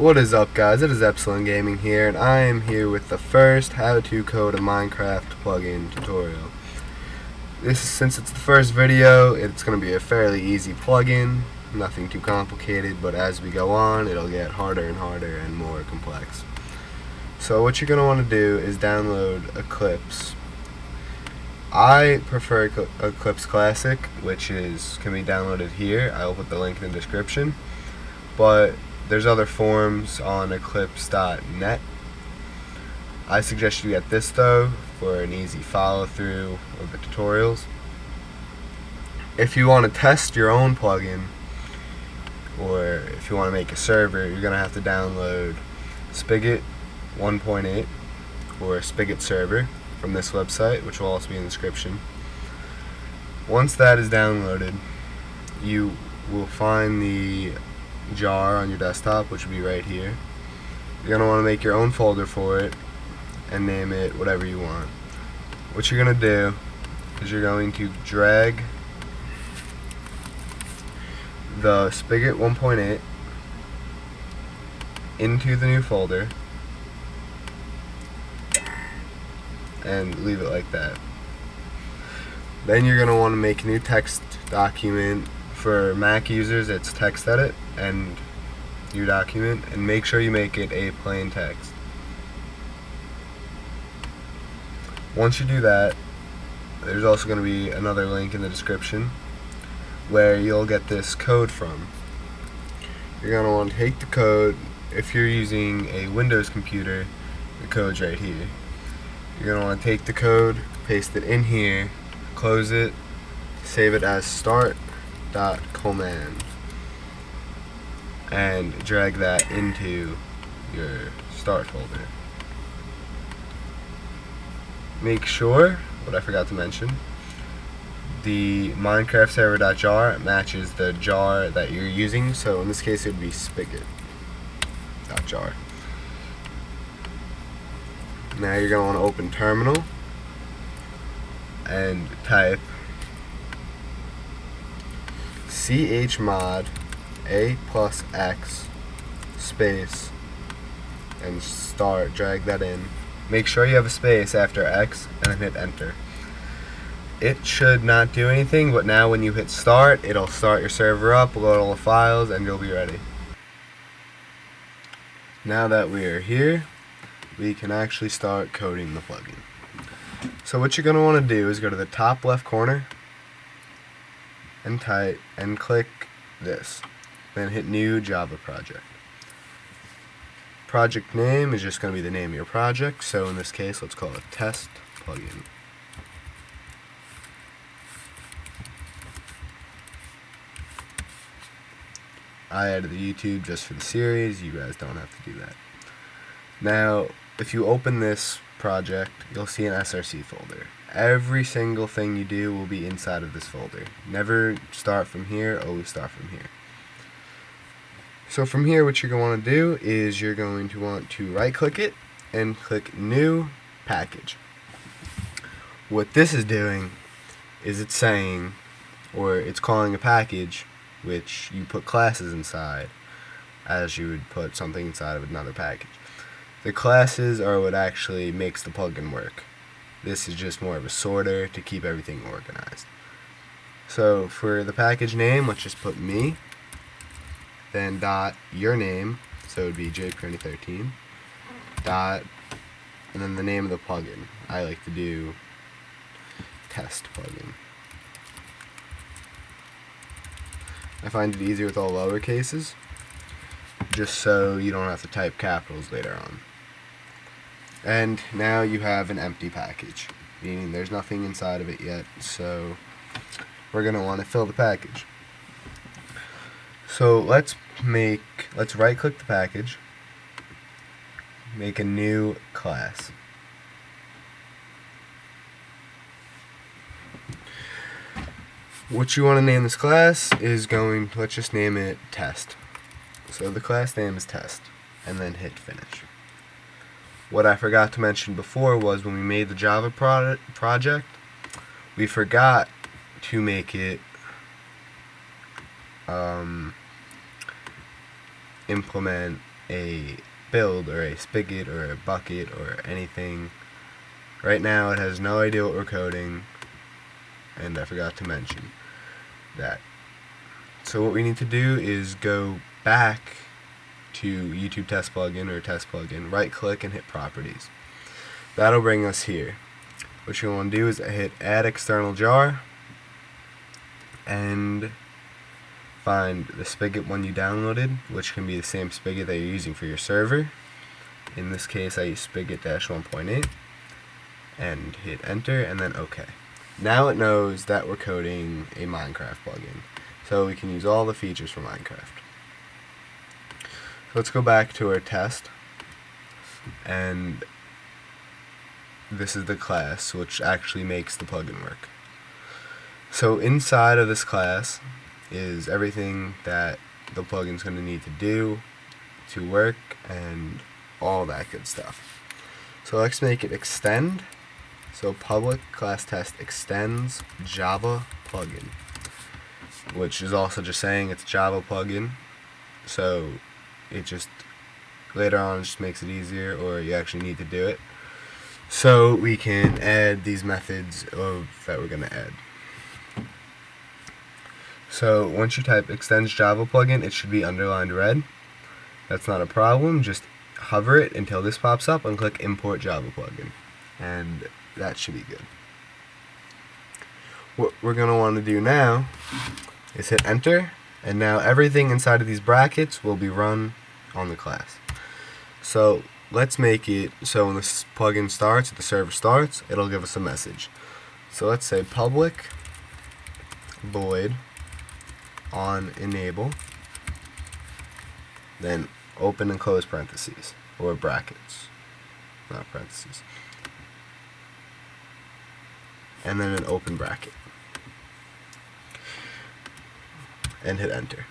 What is up, guys? It is Epsilon Gaming here, and I am here with the first how to code a Minecraft plugin tutorial. Since it's the first video, it's going to be a fairly easy plugin, nothing too complicated, but as we go on, it'll get harder and harder and more complex. So what you're going to want to do is download Eclipse. I prefer Eclipse Classic, which can be downloaded here. I will put the link in the description, but there's other forums on Eclipse.net. I suggest you get this though for an easy follow through of the tutorials. If you want to test your own plugin, or if you want to make a server, you're going to have to download Spigot 1.8 or a Spigot server from this website, which will also be in the description. Once that is downloaded, you will find the jar on your desktop, which will be right here. You're going to want to make your own folder for it and name it whatever you want. What you're going to do is you're going to drag the Spigot 1.8 into the new folder and leave it like that. Then you're going to want to make a new text document. For Mac users, it's text edit and new document, and make sure you make it a plain text. Once you do that, there's also going to be another link in the description where you'll get this code from. You're going to want to take the code. If you're using a Windows computer, the code's right here. You're going to want to take the code, paste it in here, close it, save it as start.command, and drag that into your start folder. Make sure, what I forgot to mention, the Minecraft server.jar matches the jar that you're using, so in this case it would be Spigot.jar. Now you're going to want to open terminal and type chmod a+x space and start. Drag that in. Make sure you have a space after X and then hit enter. It should not do anything, but now when you hit start, it'll start your server up, load all the files, and you'll be ready. Now that we are here, we can actually start coding the plugin. So what you're going to want to do is go to the top left corner and type and click this, then hit new Java project. Project name is just going to be the name of your project, so in this case let's call it Test Plugin. I added the YouTube just for the series. You guys don't have to do that. Now if you open this project, you'll see an SRC folder. Every single thing you do will be inside of this folder. Never start from here, always start from here. So from here, what you're going to want to do is you're going to want to right click it and click new package. What this is doing is it's saying, or it's calling a package which you put classes inside as you would put something inside of another package. The classes are what actually makes the plugin work. This is just more of a sorter to keep everything organized. So for the package name, let's just put me, then dot your name, so it would be jcrony13, dot, and then the name of the plugin. I like to do test plugin. I find it easier with all lower cases, just so you don't have to type capitals later on. And now you have an empty package, meaning there's nothing inside of it yet, so we're going to want to fill the package. So let's right click the package, make a new class. What you want to name this class is let's just name it Test. So the class name is Test, and then hit finish. What I forgot to mention before was when we made the Java project, we forgot to make it implement a build or a Spigot or a Bukkit or anything. Right now it has no idea what we're coding, and I forgot to mention that. So what we need to do is go back to YouTube Test Plugin or Test Plugin, right click and hit Properties. That'll bring us here. What you want to do is hit Add External Jar and find the Spigot one you downloaded, which can be the same Spigot that you're using for your server. In this case I use Spigot-1.8, and hit Enter and then OK. Now it knows that we're coding a Minecraft plugin, so we can use all the features for Minecraft. So let's go back to our test, and this is the class which actually makes the plugin work. So inside of this class is everything that the plugin's going to need to do to work and all that good stuff. So let's make it extend. So public class test extends Java plugin, which is also just saying it's a Java plugin. So it just later on just makes it easier, or you actually need to do it. So we can add these methods that we're going to add. So once you type extends Java plugin, it should be underlined red. That's not a problem. Just hover it until this pops up and click import Java plugin, and that should be good. What we're going to want to do now is hit enter, and now everything inside of these brackets will be run on the class. So let's make it so when this plugin starts, the server starts, it'll give us a message. So let's say public void on enable, then open and close parentheses, or brackets, not parentheses, and then an open bracket, and hit enter.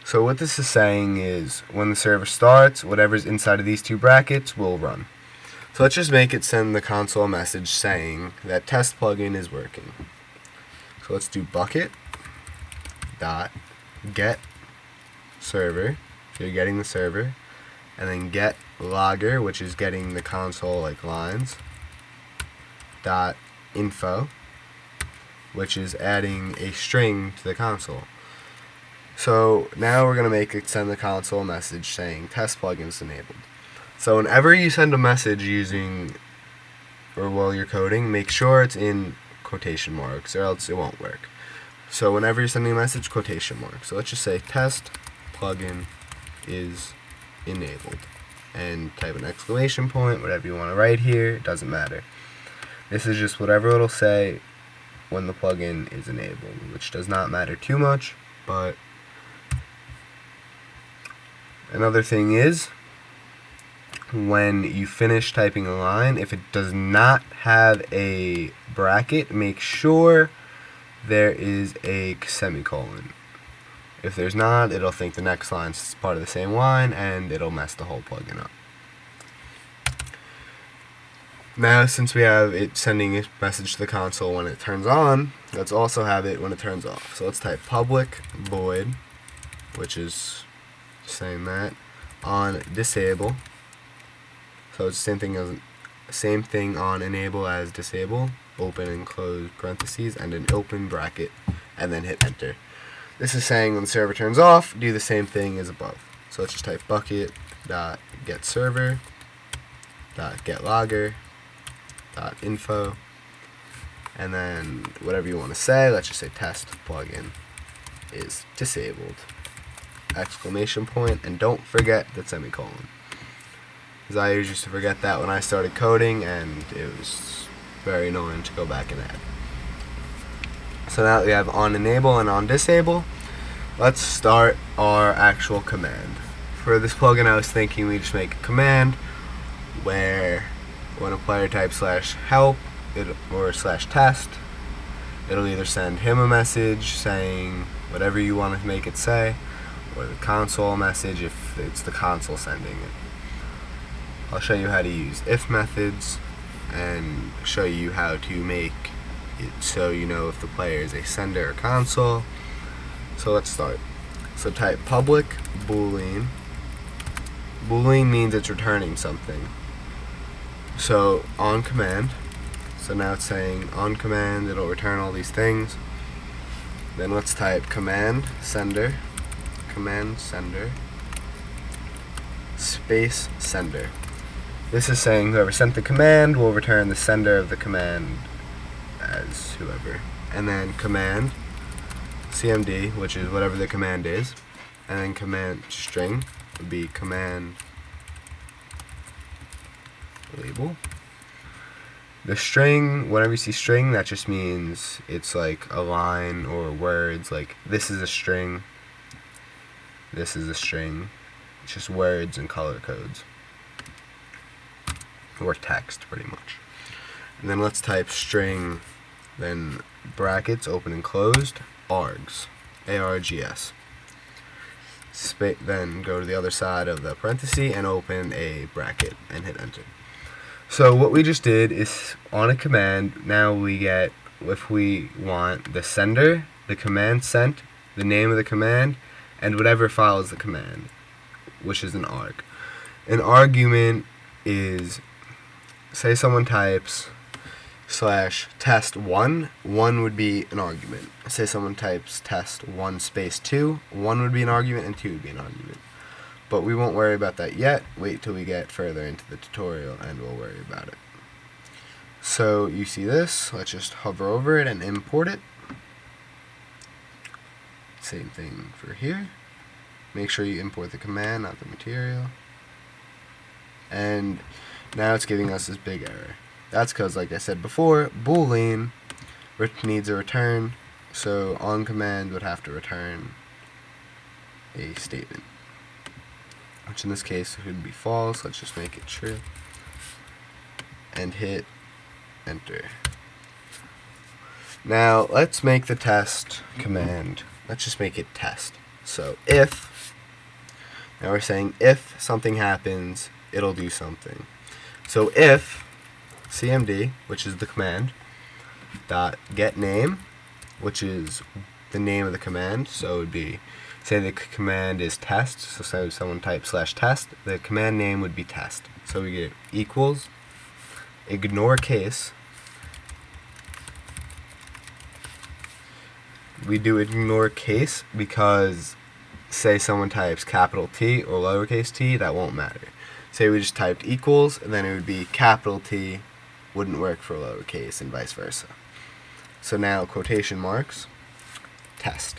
So what this is saying is when the server starts, whatever's inside of these two brackets will run. So let's just make it send the console message saying that test plugin is working. So let's do Bukkit dot get server, so you're getting the server, and then get logger, which is getting the console like lines, dot info, which is adding a string to the console. So now we're going to make it send the console message saying test plugin is enabled. So whenever you send a message using, or while you're coding, make sure it's in quotation marks, or else it won't work. So whenever you're sending a message, quotation marks. So let's just say test plugin is enabled, and type an exclamation point, whatever you want to write here, it doesn't matter. This is just whatever it'll say when the plugin is enabled, which does not matter too much. But another thing is, when you finish typing a line, if it does not have a bracket, make sure there is a semicolon. If there's not, it'll think the next line is part of the same line, and it'll mess the whole plugin up. Now, since we have it sending a message to the console when it turns on, let's also have it when it turns off. So let's type public void, which is saying that, on disable. So it's the same thing on enable as disable, open and close parentheses, and an open bracket, and then hit enter. This is saying when the server turns off, do the same thing as above. So let's just type Bukkit.get server, .get logger, .info, and then whatever you want to say. Let's just say test plugin is disabled, exclamation point, and don't forget the semicolon, because I used to forget that when I started coding, and it was very annoying to go back and add. So now that we have on enable and on disable, let's start our actual command. For this plugin, I was thinking we just make a command where when a player types /help or /test, it'll either send him a message saying whatever you want to make it say, or the console message if it's the console sending it. I'll show you how to use if methods and show you how to make it so you know if the player is a sender or console. So let's start. So type public boolean Boolean means it's returning something. So on command, so now it's saying on command it'll return all these things. Then let's type command sender space sender. This is saying whoever sent the command will return the sender of the command as whoever. And then command cmd, which is whatever the command is, and then command string would be command label. The string, whenever you see string, that just means it's like a line or words, like this is a string, this is a string. It's just words and color codes, or text pretty much. And then let's type string, then brackets open and closed, args, args. Then go to the other side of the parenthesis and open a bracket and hit enter. So what we just did is on a command, now we get, if we want, the sender, the command sent, the name of the command, and whatever follows the command, which is an arg. An argument is, say someone types /test1, 1 would be an argument. Say someone types test1 space 2, 1 would be an argument and 2 would be an argument. But we won't worry about that yet. Wait till we get further into the tutorial and we'll worry about it. So you see this, let's just hover over it and import it. Same thing for here. Make sure you import the command, not the material. And now it's giving us this big error. That's because, like I said before, Boolean needs a return, so on command would have to return a statement, which in this case would be false. Let's just make it true and hit enter. Now let's make the test command, let's just make it test. So if, now we're saying if something happens, it'll do something. So if cmd, which is the command, dot get name, which is the name of the command, so it would be, say the command is test, so say someone types /test, the command name would be test. So we get equals, ignore case, we do ignore case because say someone types capital T or lowercase t, that won't matter. Say we just typed equals, and then it would be capital T, wouldn't work for lowercase and vice versa. So now quotation marks, test.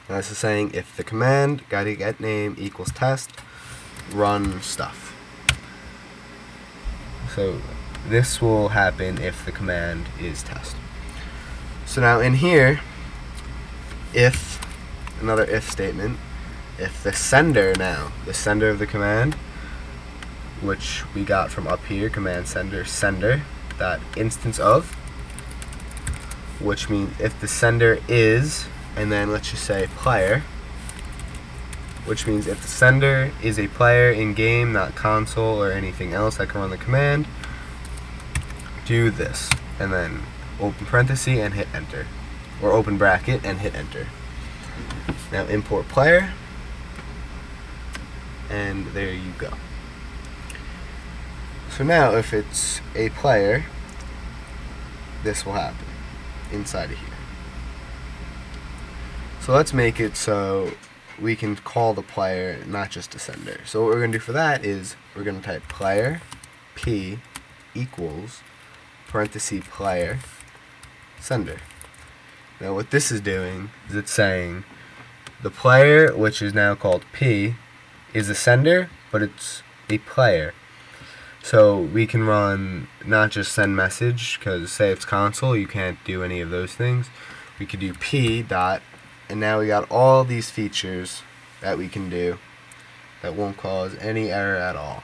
Now this is saying if the command get name equals test, run stuff. So this will happen if the command is test. So now in here, if, another if statement, if the sender now, the sender of the command, which we got from up here, command sender, dot instance of, which means if the sender is, and then let's just say player, which means if the sender is a player in game, not console or anything else that can run the command, do this, and then open parenthesis and hit enter, or open bracket and hit enter. Now import player, and there you go. So now if it's a player, this will happen inside of here. So let's make it so we can call the player, not just a sender. So what we're going to do for that is we're going to type player p equals parenthesis player sender. Now what this is doing is it's saying the player, which is now called p, is a sender, but it's a player. So we can run not just send message, because say it's console, you can't do any of those things. We could do p dot, and now we got all these features that we can do that won't cause any error at all.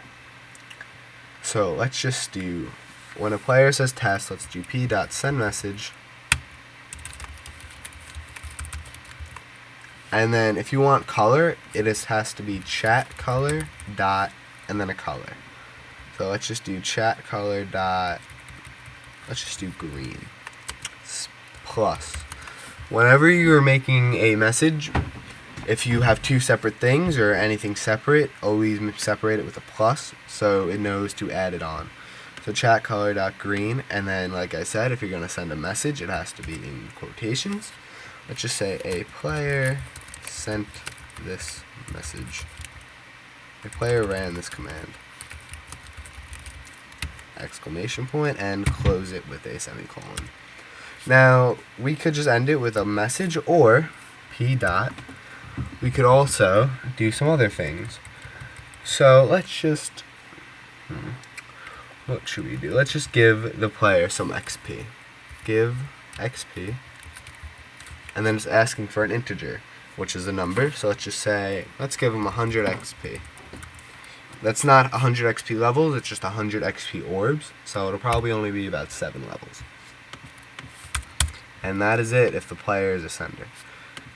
So let's just do, when a player says test, let's do p dot send message. And then if you want color, it has to be chat color dot and then a color. So let's just do chat color dot, let's just do green, plus. Whenever you're making a message, If you have two separate things or anything separate, always separate it with a plus so it knows to add it on. So chat color.green, and then like I said, if you're going to send a message, it has to be in quotations. Let's just say a player sent this message. A player ran this command. Exclamation point, and close it with a semicolon. Now, we could just end it with a message, or p dot. We could also do some other things. So let's just, what should we do? Let's just give the player some XP. Give XP, and then it's asking for an integer, which is a number. So let's just say, let's give him 100 XP. That's not 100 XP levels, it's just 100 XP orbs, so it'll probably only be about 7 levels. And that is it if the player is a sender.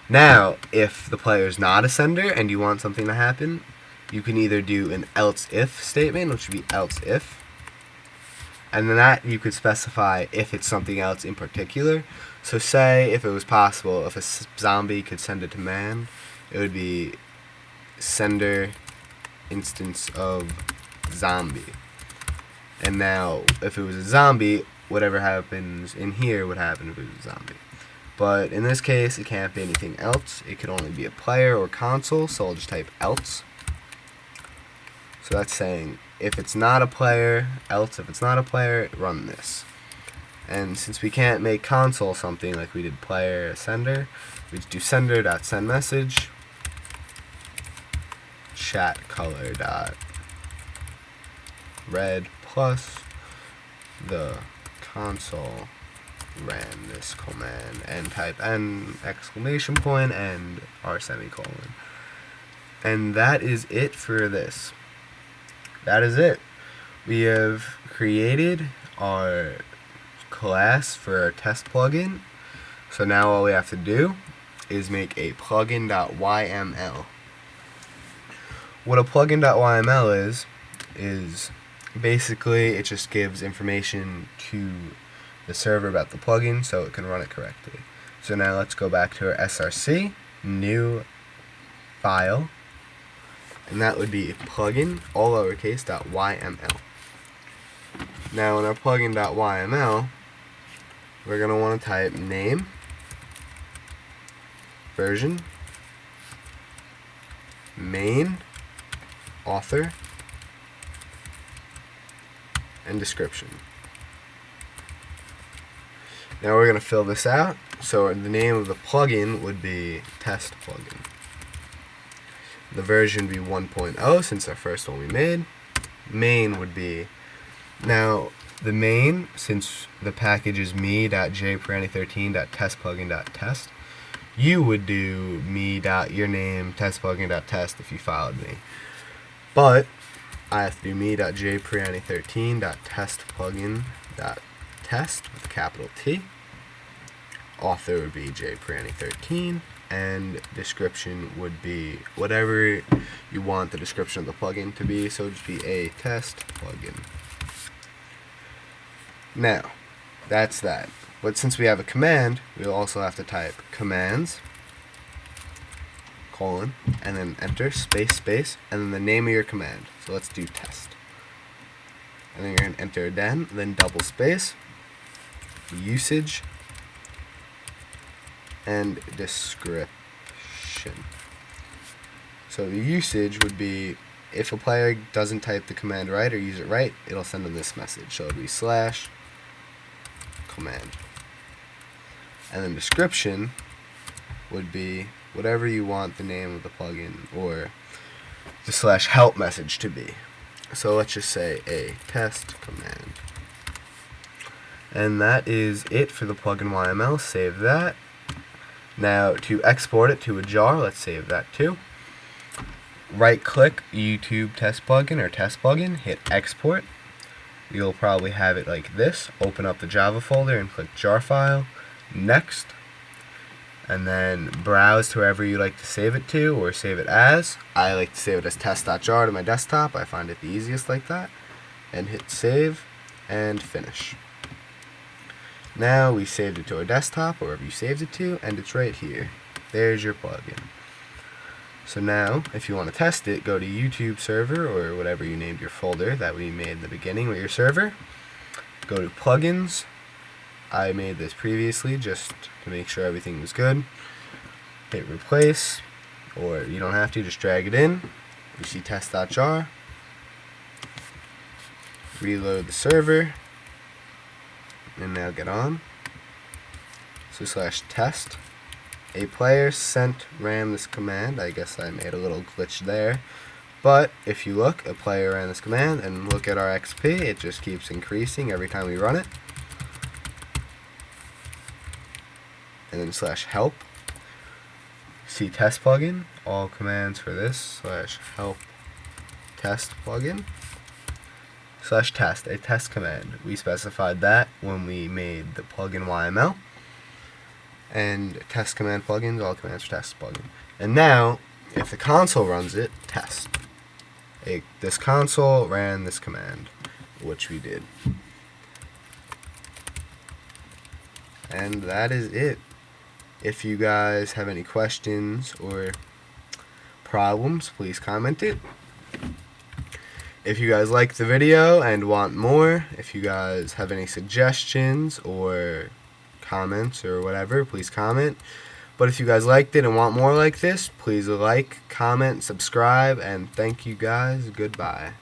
Now, if the player is not a sender and you want something to happen, you can either do an else if statement, which would be else if, and then that you could specify if it's something else in particular. So say if it was possible, if a zombie could send a command, it would be sender instance of zombie. And now if it was a zombie, whatever happens in here would happen if it was a zombie. But in this case, it can't be anything else. It could only be a player or console, so I'll just type else. So that's saying if it's not a player, else if it's not a player, run this. And since we can't make console something like we did player sender, we just do sender.sendMessage chat color dot red plus the console ran this command, and type n exclamation point and our semicolon. And that is it for this. That is it. We have created our class for our test plugin. So now all we have to do is make a Plugin.yml. What a Plugin.yml is basically it just gives information to the server about the plugin so it can run it correctly. So now let's go back to our src, new file, and that would be plugin, all lowercase, .yml. Now in our plugin.yml, we're going to want to type name, version, main, author, and description. Now we're going to fill this out. So the name of the plugin would be test plugin. The version would be 1.0 since our first one we made. Main would be, now the main, since the package is me.jprani13.testplugin.test, you would do me.yourname testplugin.test if you followed me. But I have to do me.jprani13.testplugin.test with a capital T. Author would be jprani13, and description would be whatever you want the description of the plugin to be, so it would just be a test plugin. Now, that's that. But since we have a command, we'll also have to type commands, colon, and then enter, space, space, and then the name of your command. So let's do test. And then you're going to enter again, then double space, usage, and description. So the usage would be, if a player doesn't type the command right or use it right, it'll send them this message. So it would be /command. And then description would be whatever you want the name of the plugin or the /help message to be. So let's just say a test command. And that is it for the plugin.yml. Save that. Now to export it to a jar, let's save that too. Right click YouTube test plugin or test plugin, hit export. You'll probably have it like this. Open up the Java folder and click jar file. Next. And then browse to wherever you like to save it to or save it as. I like to save it as test.jar to my desktop. I find it the easiest like that. And hit save and finish. Now we saved it to our desktop or wherever you saved it to, and it's right here. There's your plugin. So now, if you want to test it, go to YouTube server or whatever you named your folder that we made in the beginning with your server. Go to plugins. I made this previously just to make sure everything was good. Hit replace, or you don't have to, just drag it in. You see Test.Jar. Reload the server, and now get on. So /test. A player sent ran this command. I guess I made a little glitch there. But if you look, a player ran this command, and look at our XP, it just keeps increasing every time we run it. And then /help. See test plugin. All commands for this /help test plugin. /test, a test command. We specified that when we made the Plugin.yml. And test command plugins, all commands for test plugin. And now, if the console runs it, test. This console ran this command, which we did. And that is it. If you guys have any questions or problems, please comment it. If you guys like the video and want more, if you guys have any suggestions or comments or whatever, please comment. But if you guys liked it and want more like this, please like, comment, subscribe, and thank you guys. Goodbye.